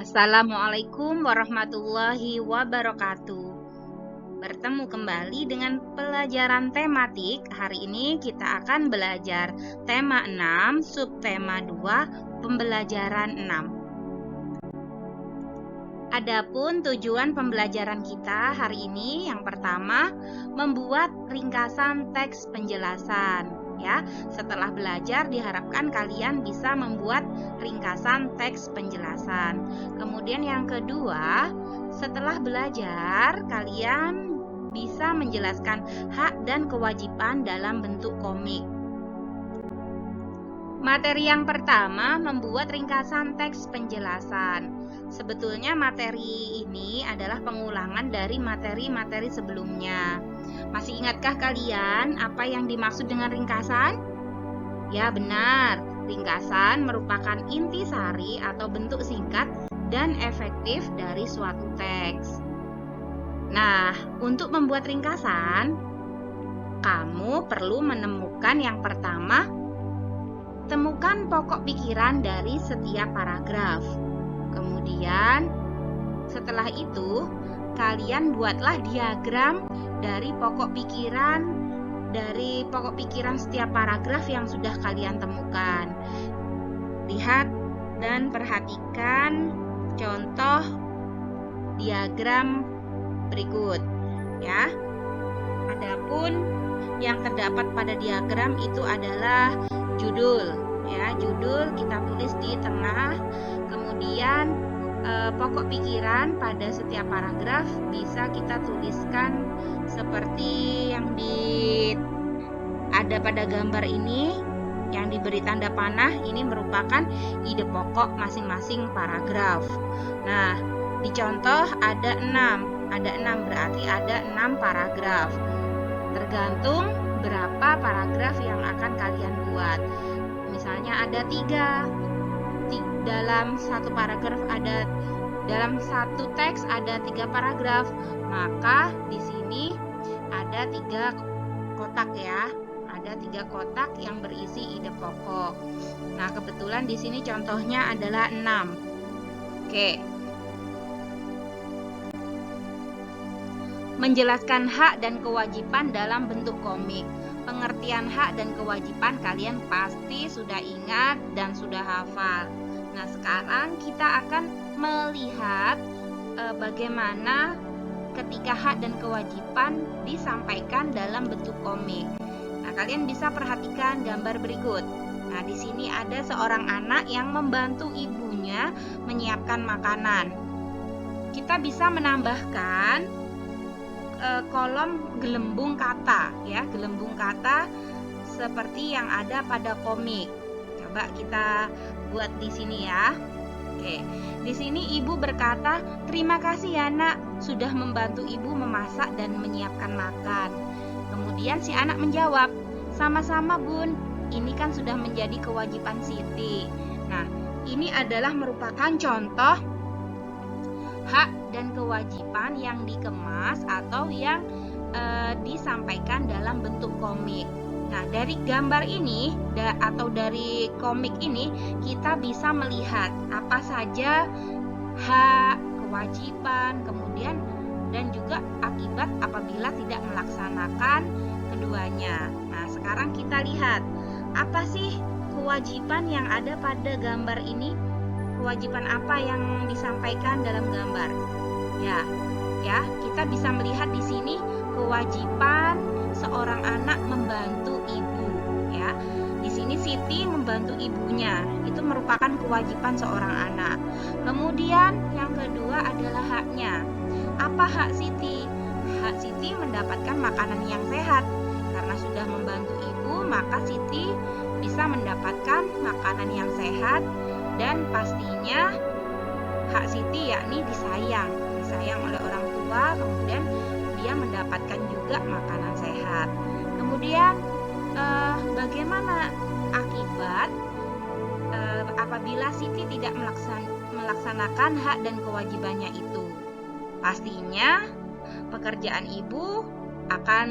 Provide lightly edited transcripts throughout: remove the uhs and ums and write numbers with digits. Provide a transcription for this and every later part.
Assalamualaikum warahmatullahi wabarakatuh. Bertemu kembali dengan pelajaran tematik. Hari ini kita akan belajar tema 6, subtema 2, pembelajaran 6. Adapun tujuan pembelajaran kita hari ini, yang pertama, membuat ringkasan teks penjelasan. Ya, setelah belajar diharapkan kalian bisa membuat ringkasan teks penjelasan. Kemudian yang kedua, setelah belajar kalian bisa menjelaskan hak dan kewajiban dalam bentuk komik. Materi yang pertama, membuat ringkasan teks penjelasan. Sebetulnya materi ini adalah pengulangan dari materi-materi sebelumnya. Masih ingatkah kalian apa yang dimaksud dengan ringkasan? Ya, benar. Ringkasan merupakan intisari atau bentuk singkat dan efektif dari suatu teks. Nah, untuk membuat ringkasan, kamu perlu menemukan yang pertama, temukan pokok pikiran dari setiap paragraf. Kemudian, setelah itu, kalian buatlah diagram dari pokok pikiran setiap paragraf yang sudah kalian temukan. Lihat dan perhatikan contoh diagram berikut, ya. Adapun yang terdapat pada diagram itu adalah judul, ya. Judul kita tulis di tengah. Kemudian pokok pikiran pada setiap paragraf bisa kita tuliskan seperti yang ada pada gambar ini, yang diberi tanda panah. Ini merupakan ide pokok masing-masing paragraf. Nah, di contoh ada 6 berarti ada 6 paragraf. Tergantung berapa paragraf yang akan kalian buat. Misalnya ada 3. Dalam satu paragraf dalam satu teks ada 3 paragraf, maka di sini ada 3 kotak, ya. Ada 3 kotak yang berisi ide pokok. Nah, kebetulan di sini contohnya adalah 6. Oke. Menjelaskan hak dan kewajiban dalam bentuk komik. Pengertian hak dan kewajiban kalian pasti sudah ingat dan sudah hafal. Nah, sekarang kita akan melihat bagaimana ketika hak dan kewajiban disampaikan dalam bentuk komik. Nah, kalian bisa perhatikan gambar berikut. Nah, di sini ada seorang anak yang membantu ibunya menyiapkan makanan. Kita bisa menambahkan kolom gelembung kata, ya, gelembung kata seperti yang ada pada komik. Coba kita buat di sini, ya. Oke, di sini ibu berkata, "Terima kasih ya nak, sudah membantu ibu memasak dan menyiapkan makan." Kemudian si anak menjawab, "Sama-sama bun, ini kan sudah menjadi kewajiban Siti." Nah, ini adalah merupakan contoh hak dan kewajiban yang dikemas atau yang disampaikan dalam bentuk komik. Nah, dari gambar ini atau dari komik ini kita bisa melihat apa saja hak, kewajiban, kemudian dan juga akibat apabila tidak melaksanakan keduanya. Nah, sekarang kita lihat apa sih kewajiban yang ada pada gambar ini? Kewajiban apa yang disampaikan dalam gambar? Ya, kita bisa melihat di sini kewajiban seorang anak membantu ibu, ya. Di sini Siti membantu ibunya, itu merupakan kewajiban seorang anak. Kemudian yang kedua adalah haknya. Apa hak Siti? Hak Siti mendapatkan makanan yang sehat. Karena sudah membantu ibu, maka Siti bisa mendapatkan makanan yang sehat dan pastinya hak Siti yakni disayang oleh orang tua, kemudian dia mendapatkan juga makanan sehat. Kemudian bagaimana akibat apabila Siti tidak melaksanakan hak dan kewajibannya itu? Pastinya pekerjaan ibu akan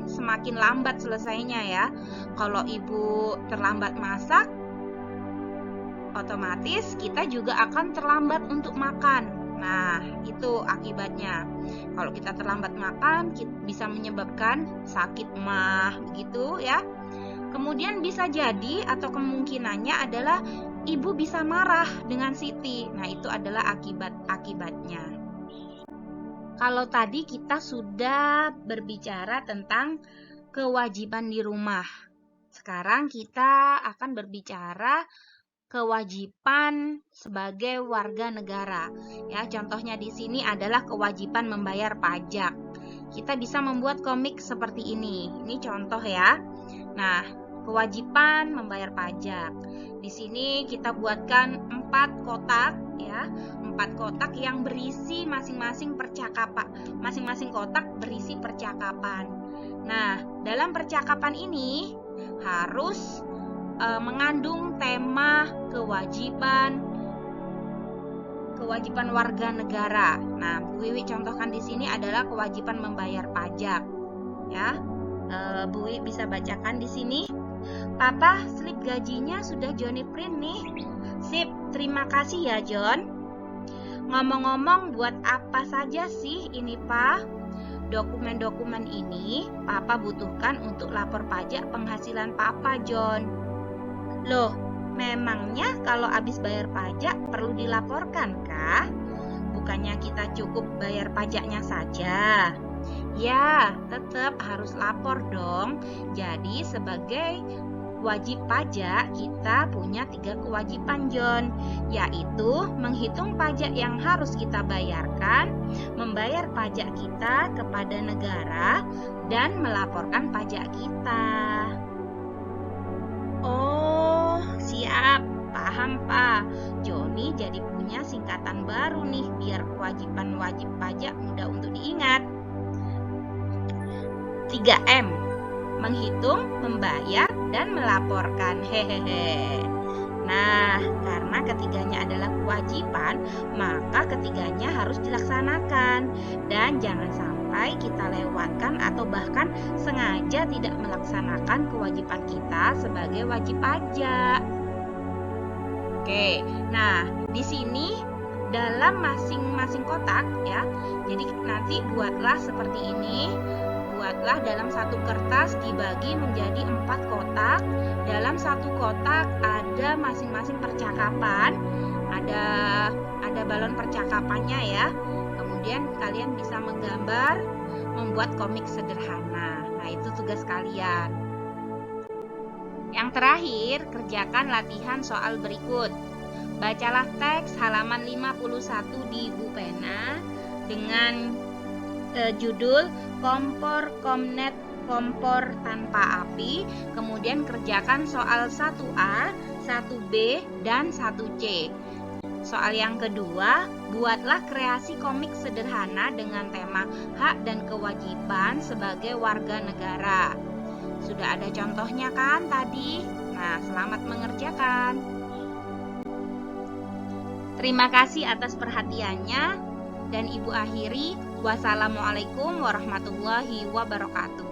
semakin lambat selesainya, ya. Kalau ibu terlambat masak, otomatis kita juga akan terlambat untuk makan. Nah, itu akibatnya. Kalau kita terlambat makan, bisa menyebabkan sakit mah, begitu ya. Kemudian bisa jadi atau kemungkinannya adalah ibu bisa marah dengan Siti. Nah, itu adalah akibatnya. Kalau tadi kita sudah berbicara tentang kewajiban di rumah. Sekarang kita akan berbicara kewajiban sebagai warga negara. Ya, contohnya di sini adalah kewajiban membayar pajak. Kita bisa membuat komik seperti ini. Ini contoh ya. Nah, kewajiban membayar pajak. Di sini kita buatkan 4 kotak ya. 4 kotak yang berisi masing-masing percakapan. Masing-masing kotak berisi percakapan. Nah, dalam percakapan ini harus mengandung tema kewajiban warga negara. Nah, Bu Wiwi contohkan di sini adalah kewajiban membayar pajak. Ya, Bu Wiwi bisa bacakan di sini. Papa, slip gajinya sudah Johnny print nih. Sip, terima kasih ya John. Ngomong-ngomong, buat apa saja sih ini, Pak? Dokumen-dokumen ini Papa butuhkan untuk lapor pajak penghasilan Papa, John. Loh, memangnya kalau habis bayar pajak perlu dilaporkan kah? Bukannya kita cukup bayar pajaknya saja? Ya, tetap harus lapor dong. Jadi sebagai wajib pajak kita punya 3 kewajiban, John, yaitu menghitung pajak yang harus kita bayarkan, membayar pajak kita kepada negara, dan melaporkan pajak kita. Oh, siap, paham Pak. Joni jadi punya singkatan baru nih, biar kewajiban wajib pajak mudah untuk diingat. 3M, menghitung, membayar, dan melaporkan. Hehehe. Nah, karena ketiganya adalah kewajiban, maka ketiganya harus dilaksanakan. Dan jangan sampai kita lewatkan atau bahkan sengaja tidak melaksanakan kewajiban kita sebagai wajib pajak. Oke, nah di sini dalam masing-masing kotak ya, jadi nanti buatlah seperti ini. Buatlah dalam satu kertas dibagi menjadi 4 kotak. Dalam satu kotak ada masing-masing percakapan, ada balon percakapannya ya. Kemudian kalian bisa menggambar, membuat komik sederhana. Nah, itu tugas kalian. Yang terakhir, kerjakan latihan soal berikut. Bacalah teks halaman 51 di buku pena dengan judul Kompor Komnet Kompor Tanpa Api. Kemudian kerjakan soal 1A, 1B, dan 1C. Soal yang kedua, buatlah kreasi komik sederhana dengan tema hak dan kewajiban sebagai warga negara. Sudah ada contohnya kan tadi? Nah, selamat mengerjakan. Terima kasih atas perhatiannya dan Ibu akhiri. Wassalamualaikum warahmatullahi wabarakatuh.